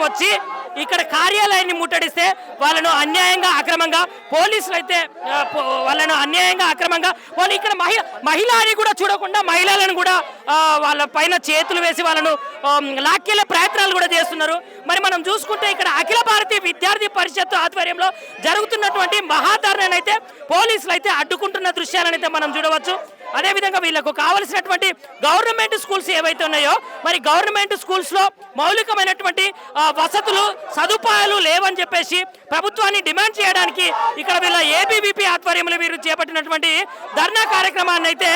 వచ్చి ఇక్కడ కార్యాలయాన్ని ముట్టడిస్తే వాళ్ళను అన్యాయంగా అక్రమంగా పోలీసులు అయితే వాళ్ళను అన్యాయంగా అక్రమంగా వాళ్ళు ఇక్కడ మహిళ అని కూడా చూడకుండా మహిళలను కూడా వాళ్ళ పైన చేతులు వేసి వాళ్ళను లాక్కెళ్ళే ప్రయత్నాలు కూడా చేస్తున్నారు. మరి మనం చూసుకుంటే ఇక్కడ అఖిల భారతీయ విద్యార్థి పరిషత్ ఆధ్వర్యంలో జరుగుతున్నటువంటి మహాధర్నాన్ని అయితే పోలీసులు అయితే అడ్డుకుంటున్న దృశ్యాలను అయితే మనం చూడవచ్చు. అదేవిధంగా వీళ్ళకు కావలసినటువంటి గవర్నమెంట్ స్కూల్స్ ఏవైతే ఉన్నాయో మరి గవర్నమెంట్ స్కూల్స్లో మౌలికమైనటువంటి వసతులు సదుపాయాలు లేవని చెప్పేసి ప్రభుత్వాన్ని డిమాండ్ చేయడానికి ఇక్కడ వీళ్ళ ఏబీవీపీ ఆధ్వర్యంలో వీరు చేపట్టినటువంటి ధర్నా కార్యక్రమాన్ని అయితే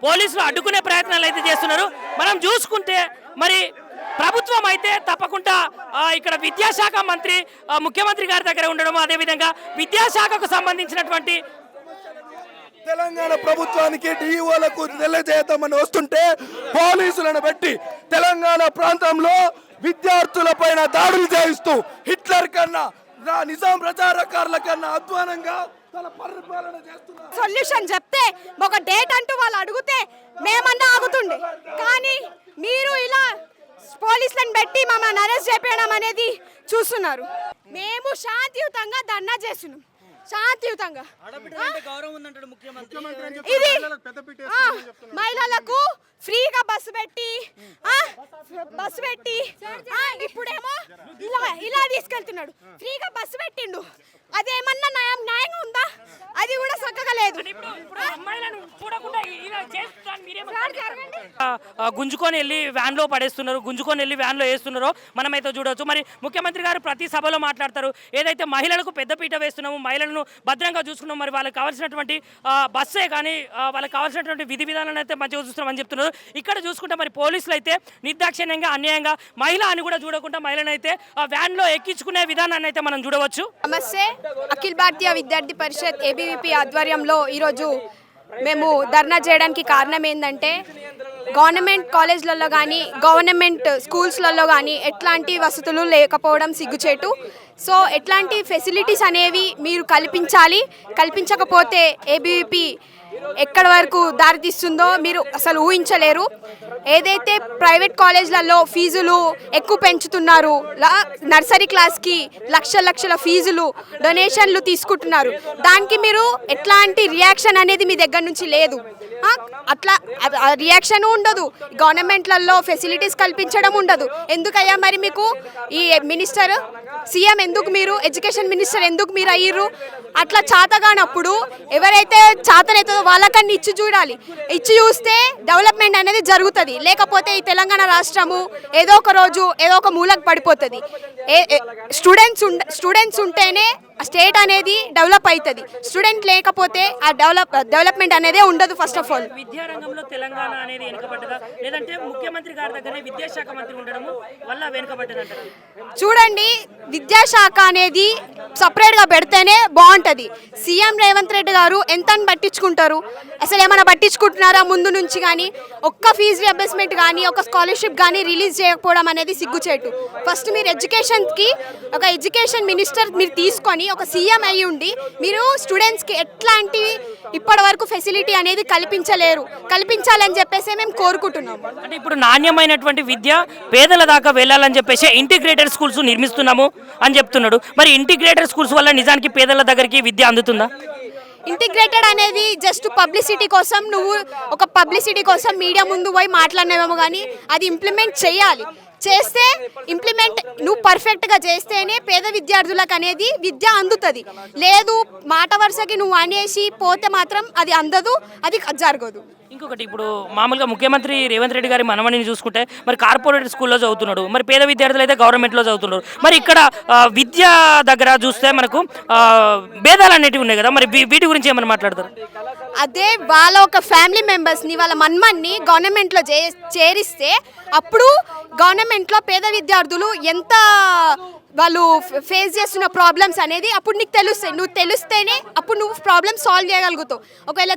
పోలీసులు అడ్డుకునే ప్రయత్నాలు అయితే చేస్తున్నారు. మనం చూసుకుంటే మరి ప్రభుత్వం అయితే తప్పకుండా ఇక్కడ విద్యాశాఖ మంత్రి ముఖ్యమంత్రి గారి దగ్గర ఉండడం, అదేవిధంగా విద్యాశాఖకు సంబంధించినటువంటి తెలంగాణ ప్రభుత్వానికి డిఈఓలకు తెలియజేద్దామని వస్తుంటే పోలీసులను పెట్టి తెలంగాణ ప్రాంతంలో విద్యార్థుల పైన దాడులు చేయిస్తూ హిట్లర్ కన్నా నిజాం ప్రచారకారుల కన్నా అధ్వానంగా పరిపాలన చేస్తున్నారు. సొల్యూషన్ చెప్తే ఒక డేట్ అంటూ వాళ్ళు అడిగితే మేమన్నా ఆగుతుండే, కానీ మీరు ఇలా పోలీసులను పెట్టి మమ్మల్ని అరెస్ట్ చేయడం అనేది చూస్తున్నారు. మేము శాంతియుతంగా ధర్నా చేస్తున్నాం, శాంతియుతంగా. ఇది మహిళలకు ఫ్రీగా బస్సు పెట్టి ఇప్పుడేమో ఇలా తీసుకెళ్తున్నాడు. ఫ్రీగా బస్సు పెట్టిండు, అదేమన్నా న్యాయంగా ఉందా? అది కూడా చక్కగా లేదు. గుంజుకొని వెళ్ళి వ్యాన్లో పడేస్తున్నారు, గుంజుకొని వెళ్ళి వ్యాన్లో వేస్తున్నారో మనమైతే చూడవచ్చు. మరి ముఖ్యమంత్రి గారు ప్రతి సభలో మాట్లాడతారు, ఏదైతే మహిళలకు పెద్దపీట వేస్తున్నాము, మహిళలను భద్రంగా చూసుకున్నాము, మరి వాళ్ళకి కావాల్సినటువంటి బస్సే కానీ వాళ్ళకి కావాల్సినటువంటి విధి విధానాన్ని అయితే మంచిగా చూస్తున్నామని చెప్తున్నారు. ఇక్కడ చూసుకుంటే మరి పోలీసులు అయితే నిర్దాక్షిణ్యంగా అన్యాయంగా మహిళ అని కూడా చూడకుండా మహిళను అయితే వ్యాన్లో ఎక్కించుకునే విధానాన్ని అయితే మనం చూడవచ్చు. నమస్తే, అఖిల భారతీయ విద్యార్థి పరిషత్ ఏబీవీపీ ఆధ్వర్యంలో ఈరోజు మేము ధర్నా చేయడానికి కారణం ఏంటంటే గవర్నమెంట్ కాలేజ్లలో కానీ గవర్నమెంట్ స్కూల్స్లలో కానీ ఎట్లాంటి వసతులు లేకపోవడం సిగ్గుచేటు. సో ఎట్లాంటి ఫెసిలిటీస్ అనేవి మీరు కల్పించాలి, కల్పించకపోతే ఏబీవీపీ ఎక్కడి వరకు దారితీస్తుందో మీరు అసలు ఊహించలేరు. ఏదైతే ప్రైవేట్ కాలేజ్లలో ఫీజులు ఎక్కువ పెంచుతున్నారు, నర్సరీ క్లాస్కి లక్షల ఫీజులు డొనేషన్లు తీసుకుంటున్నారు, దానికి మీరు ఎట్లాంటి రియాక్షన్ అనేది మీ దగ్గర నుంచి లేదు. అట్లా రియాక్షన్ ఉండదు, గవర్నమెంట్లలో ఫెసిలిటీస్ కల్పించడం ఉండదు. ఎందుకయ్యా మరి మీకు ఈ మినిస్టర్ సీఎం ఎందుకు, మీరు ఎడ్యుకేషన్ మినిస్టర్ ఎందుకు మీరు అయ్యిర్రు? అట్లా చాతగానప్పుడు ఎవరైతే చాతనైతుందో వాళ్ళకన్నా ఇచ్చి చూడాలి, ఇచ్చి చూస్తే డెవలప్మెంట్ అనేది జరుగుతుంది. లేకపోతే ఈ తెలంగాణ రాష్ట్రము ఏదో ఒక రోజు ఏదో ఒక మూలకు పడిపోతుంది. స్టూడెంట్స్ ఉంటేనే స్టేట్ అనేది డెవలప్ అవుతుంది, స్టూడెంట్ లేకపోతే ఆ డెవలప్మెంట్ అనేది ఉండదు. ఫస్ట్ ఆఫ్ ఆల్ విద్యారంగంలో తెలంగాణ అనేది వెనుకబడ్డదా, లేదంటే ముఖ్యమంత్రి గారి దగ్గర విద్యాశాఖ మంత్రి ఉండడం వల్ల వెనుకబడ్డదంటారు? చూడండి, విద్యాశాఖ అనేది సపరేట్గా పెడితేనే బాగుంటుంది. సీఎం రేవంత్ రెడ్డి గారు ఎంత పట్టించుకుంటారు? అసలు ఏమైనా పట్టించుకుంటున్నారా ముందు నుంచి? కానీ ఒక్క ఫీజు రియంబర్స్మెంట్ కానీ ఒక స్కాలర్షిప్ కానీ రిలీజ్ చేయకపోవడం అనేది సిగ్గుచేటు. ఫస్ట్ మీరు ఎడ్యుకేషన్కి ఒక ఎడ్యుకేషన్ మినిస్టర్ మీరు తీసుకొని ఒక సీఎం అయ్యి ఉండి మీరు స్టూడెంట్స్కి ఎట్లాంటి ఇప్పటి వరకు ఫెసిలిటీ అనేది కల్పించాలని చెప్పేసి మేము కోరుకుంటున్నాము. అంటే ఇప్పుడు నాణ్యమైనటువంటి విద్య పేదల దాకా వెళ్ళాలని చెప్పేసి ఇంటిగ్రేటెడ్ స్కూల్స్ నిర్మిస్తున్నాము అని చెప్తున్నాడు. మరి ఇంటిగ్రేటెడ్ స్కూల్స్ వల్ల నిజానికి పేదల దగ్గరికి విద్య అందుతుందా? ఇంటిగ్రేటెడ్ అనేది జస్ట్ పబ్లిసిటీ కోసం, నువ్వు ఒక పబ్లిసిటీ కోసం మీడియా ముందు పోయి మాట్లాడినావేమో, కానీ అది ఇంప్లిమెంట్ చేయాలి. ఇంప్లిమెంట్ నువ్వు పర్ఫెక్ట్గా చేస్తేనే పేద విద్యార్థులకు అనేది విద్య అందుతుంది. లేదు మాట వరుసకి నువ్వు అనేసి పోతే మాత్రం అది అందదు, అది జరగదు. ఇంకొకటి, ఇప్పుడు మామూలుగా ముఖ్యమంత్రి రేవంత్ రెడ్డి గారి మనమణిని చూసుకుంటే మరి కార్పొరేట్ స్కూల్లో చదువుతున్నాడు, మరి పేద విద్యార్థులు అయితే గవర్నమెంట్లో చదువుతున్నారు. మరి ఇక్కడ విద్య దగ్గర చూస్తే మనకు భేదాలు అనేటివి ఉన్నాయి కదా, మరి వీటి గురించి ఏమైనా మాట్లాడతారు? అదే వాళ్ళ ఒక ఫ్యామిలీ మెంబర్స్ని వాళ్ళ మన్మన్ని గవర్నమెంట్లో చేరిస్తే అప్పుడు గవర్నమెంట్లో పేద విద్యార్థులు ఎంత వాళ్ళు ఫేస్ చేస్తున్న ప్రాబ్లమ్స్ అనేది అప్పుడు నీకు తెలుస్తాయి. నువ్వు తెలిస్తేనే అప్పుడు నువ్వు ప్రాబ్లమ్ సాల్వ్ చేయగలుగుతావు. ఒకవేళ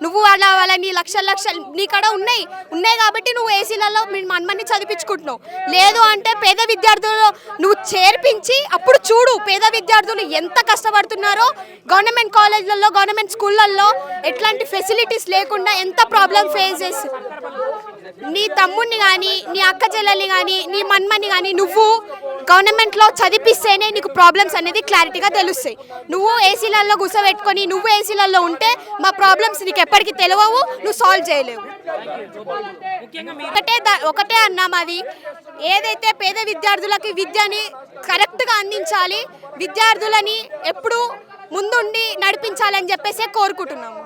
నువ్వు వాళ్ళని లక్షలు నీ కాడ ఉన్నాయి కాబట్టి నువ్వు ఏసీలలో మన్మని చదివించుకుంటున్నావు. లేదు అంటే పేద విద్యార్థులు నువ్వు చేర్పించి అప్పుడు చూడు పేద విద్యార్థులు ఎంత కష్టపడుతున్నారో, గవర్నమెంట్ కాలేజ్లలో గవర్నమెంట్ స్కూళ్ళల్లో ఎట్లాంటి ఫెసిలిటీస్ లేకుండా ఎంత ప్రాబ్లం ఫేస్ చేస్తారు. నీ తమ్ముడిని కానీ నీ అక్క చెల్లెల్ని కానీ నీ మన్మని కానీ నువ్వు గవర్నమెంట్లో చదివిస్తేనే నీకు ప్రాబ్లమ్స్ అనేది క్లారిటీగా తెలుస్తాయి. నువ్వు ఏసీలలో కూర్చోబెట్టుకొని నువ్వు ఏసీలలో ఉంటే మా ప్రాబ్లమ్స్ నీకు ఎప్పటికీ తెలియవు, నువ్వు సాల్వ్ చేయలేవు. ఒకటే అన్నా మాది, ఏదైతే పేద విద్యార్థులకి విద్యని కరెక్ట్గా అందించాలి, విద్యార్థులని ఎప్పుడూ ముందుండి నడిపించాలని చెప్పేసి కోరుకుంటున్నాము.